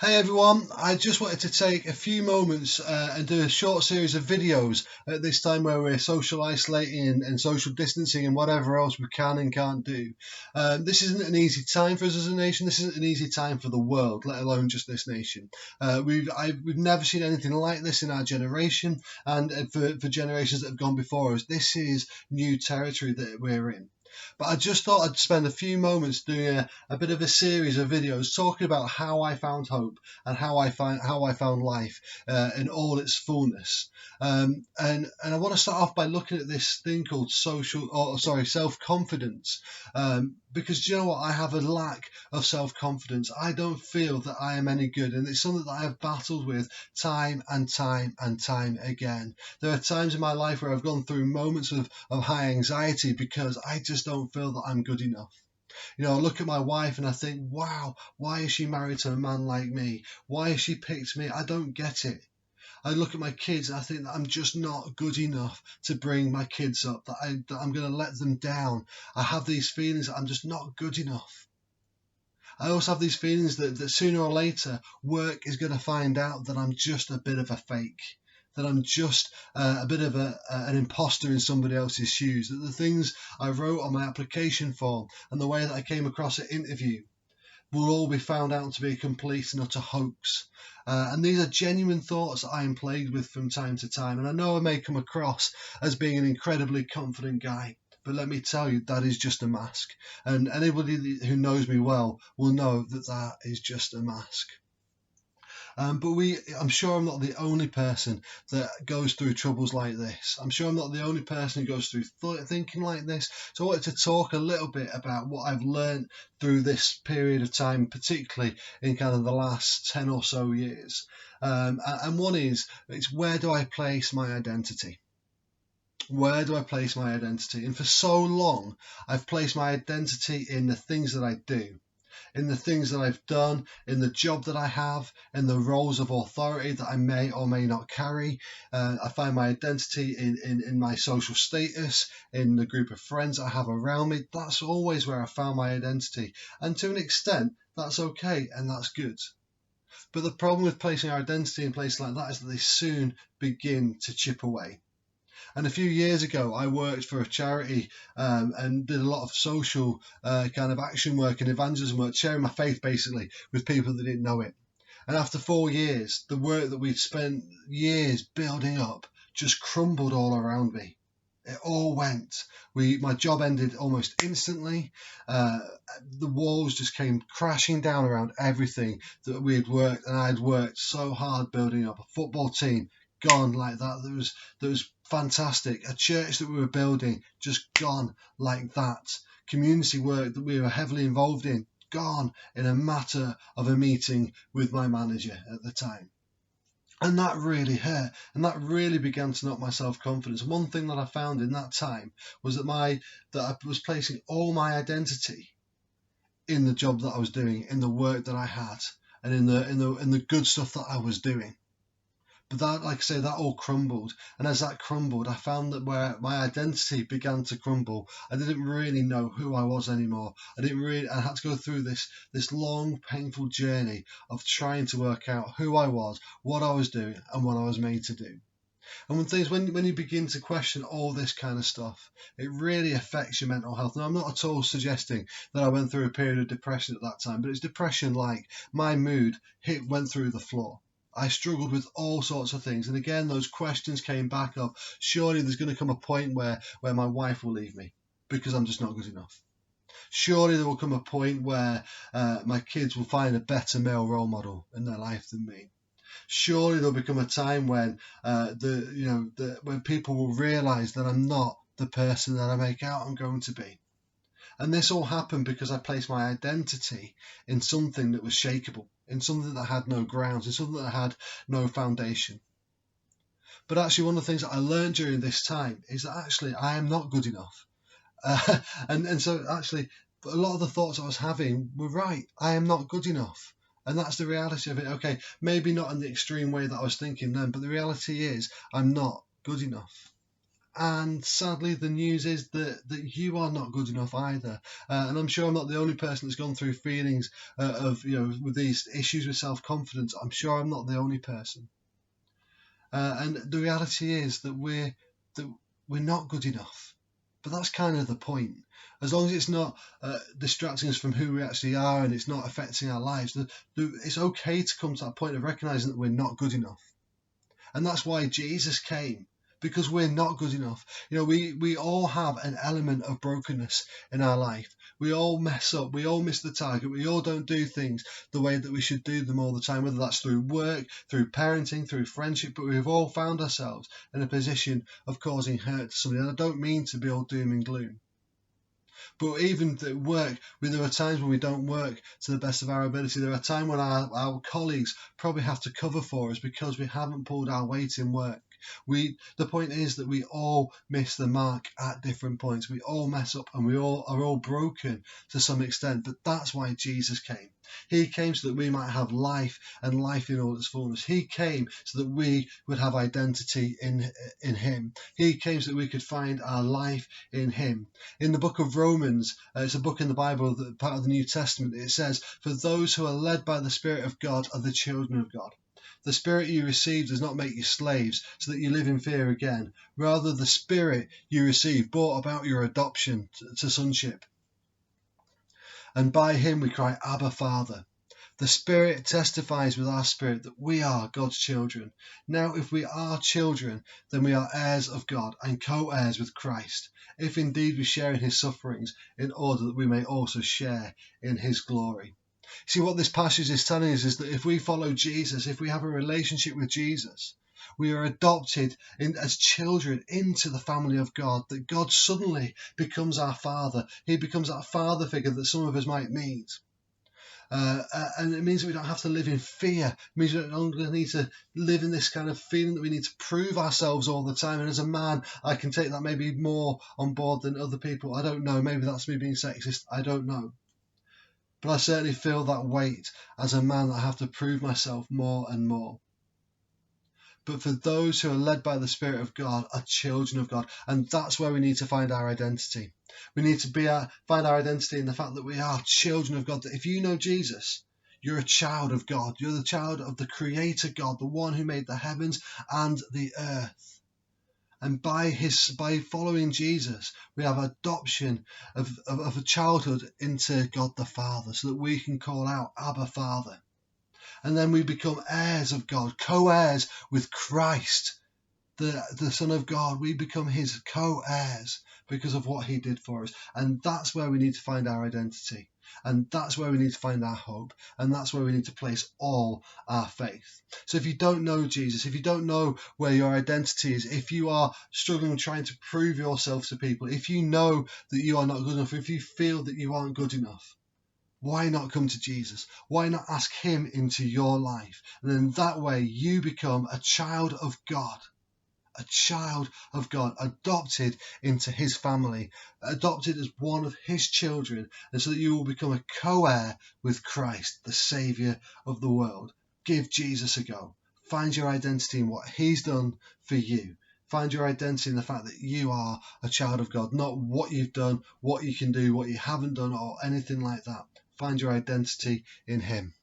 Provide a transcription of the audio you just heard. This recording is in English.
Hey everyone, I just wanted to take a few moments and do a short series of videos at this time where we're social isolating and social distancing and whatever else we can and can't do. This isn't an easy time for us as a nation. This isn't an easy time for the world, let alone just this nation. We've never seen anything like this in our generation and for generations that have gone before us. This is new territory that we're in. But I just thought I'd spend a few moments doing a bit of a series of videos talking about how I found hope and how I found life in all its fullness. And I want to start off by looking at this thing called self confidence. Because you know what, I have a lack of self confidence. I don't feel that I am any good, and it's something that I have battled with time and time and time again. There are times in my life where I've gone through moments of high anxiety because I just don't feel that I'm good enough. I look at my wife and I think, wow, why is she married to a man like me? Why has she picked me? I don't get it. I look at my kids and I think that I'm just not good enough to bring my kids up, that I'm going to let them down. I have these feelings that I'm just not good enough. I also have these feelings that sooner or later work is going to find out that I'm just a bit of a fake, that I'm just a bit of an imposter in somebody else's shoes, that the things I wrote on my application form and the way that I came across at interview will all be found out to be a complete and utter hoax. And these are genuine thoughts that I am plagued with from time to time. And I know I may come across as being an incredibly confident guy, but let me tell you, that is just a mask. And anybody who knows me well will know that that is just a mask. I'm sure I'm not the only person that goes through troubles like this. I'm sure I'm not the only person who goes through thinking like this. So I wanted to talk a little bit about what I've learned through this period of time, particularly in kind of the last 10 or so years. And one is, it's where do I place my identity? Where do I place my identity? And for so long, I've placed my identity in the things that I do, in the things that I've done, in the job that I have, in the roles of authority that I may or may not carry. I find my identity in my social status, in the group of friends I have around me. That's always where I found my identity. And to an extent, that's okay and that's good. But the problem with placing our identity in places like that is that they soon begin to chip away. And a few years ago, I worked for a charity and did a lot of social kind of action work and evangelism work, sharing my faith basically with people that didn't know it. And after 4 years, the work that we'd spent years building up just crumbled all around me. It all went. My job ended almost instantly. Uh, the walls just came crashing down around everything that we had worked, and I'd worked so hard building up a football team. Gone like that. That was fantastic. A church that we were building just gone like that. Community work that we were heavily involved in gone in a matter of a meeting with my manager at the time. And that really hurt, and that really began to knock my self-confidence. One thing that I found in that time was that I was placing all my identity in the job that I was doing, in the work that I had, and in the good stuff that I was doing. But that, like I say, that all crumbled. And as that crumbled, I found that where my identity began to crumble, I didn't really know who I was anymore. I had to go through this long, painful journey of trying to work out who I was, what I was doing, and what I was made to do. And when you begin to question all this kind of stuff, it really affects your mental health. Now, I'm not at all suggesting that I went through a period of depression at that time, but it's depression like my mood went through the floor. I struggled with all sorts of things. And again, those questions came back of surely there's going to come a point where my wife will leave me because I'm just not good enough. Surely there will come a point where my kids will find a better male role model in their life than me. Surely there'll become a time when when people will realise that I'm not the person that I make out I'm going to be. And this all happened because I placed my identity in something that was shakeable, in something that had no grounds, in something that had no foundation. But actually, one of the things that I learned during this time is that actually I am not good enough. And so actually, a lot of the thoughts I was having were right. I am not good enough. And that's the reality of it. Okay, maybe not in the extreme way that I was thinking then, but the reality is I'm not good enough. And sadly, the news is that you are not good enough either. And I'm sure I'm not the only person that's gone through feelings of, with these issues with self-confidence. I'm sure I'm not the only person. And the reality is that we're not good enough. But that's kind of the point. As long as it's not distracting us from who we actually are and it's not affecting our lives, it's okay to come to that point of recognizing that we're not good enough. And that's why Jesus came, because we're not good enough. We all have an element of brokenness in our life. We all mess up. We all miss the target. We all don't do things the way that we should do them all the time, whether that's through work, through parenting, through friendship. But we've all found ourselves in a position of causing hurt to somebody. And I don't mean to be all doom and gloom. But even at work, there are times when we don't work to the best of our ability. There are times when our colleagues probably have to cover for us because we haven't pulled our weight in work. The point is that we all miss the mark at different points. We all mess up and we all are all broken to some extent. But that's why Jesus came. He came so that we might have life and life in all its fullness. He came so that we would have identity in him. He came so that we could find our life in him. In the book of Romans, it's a book in the Bible, part of the New Testament, it says, "For those who are led by the Spirit of God are the children of God." The Spirit you receive does not make you slaves so that you live in fear again. Rather, the Spirit you receive brought about your adoption to sonship. And by him we cry, "Abba, Father." The Spirit testifies with our spirit that we are God's children. Now, if we are children, then we are heirs of God and co-heirs with Christ, if indeed we share in his sufferings, in order that we may also share in his glory. See, what this passage is telling us is that if we follow Jesus, if we have a relationship with Jesus, we are adopted as children into the family of God, that God suddenly becomes our Father. He becomes that father figure that some of us might need. And it means that we don't have to live in fear. It means we don't need to live in this kind of feeling that we need to prove ourselves all the time. And as a man, I can take that maybe more on board than other people. I don't know. Maybe that's me being sexist. I don't know. But I certainly feel that weight as a man that I have to prove myself more and more. But for those who are led by the Spirit of God are children of God. And that's where we need to find our identity. We need to find our identity in the fact that we are children of God. That if you know Jesus, you're a child of God. You're the child of the Creator God, the one who made the heavens and the earth. And by following Jesus, we have adoption of a childhood into God the Father, so that we can call out, "Abba, Father." And then we become heirs of God, co-heirs with Christ, the Son of God. We become his co-heirs because of what he did for us. And that's where we need to find our identity. And that's where we need to find our hope. And that's where we need to place all our faith. So if you don't know Jesus, if you don't know where your identity is, if you are struggling trying to prove yourself to people, if you know that you are not good enough, if you feel that you aren't good enough, why not come to Jesus? Why not ask him into your life? And then that way you become a child of God. A child of God, adopted into his family, adopted as one of his children, and so that you will become a co-heir with Christ, the Saviour of the world. Give Jesus a go. Find your identity in what he's done for you. Find your identity in the fact that you are a child of God, not what you've done, what you can do, what you haven't done, or anything like that. Find your identity in him.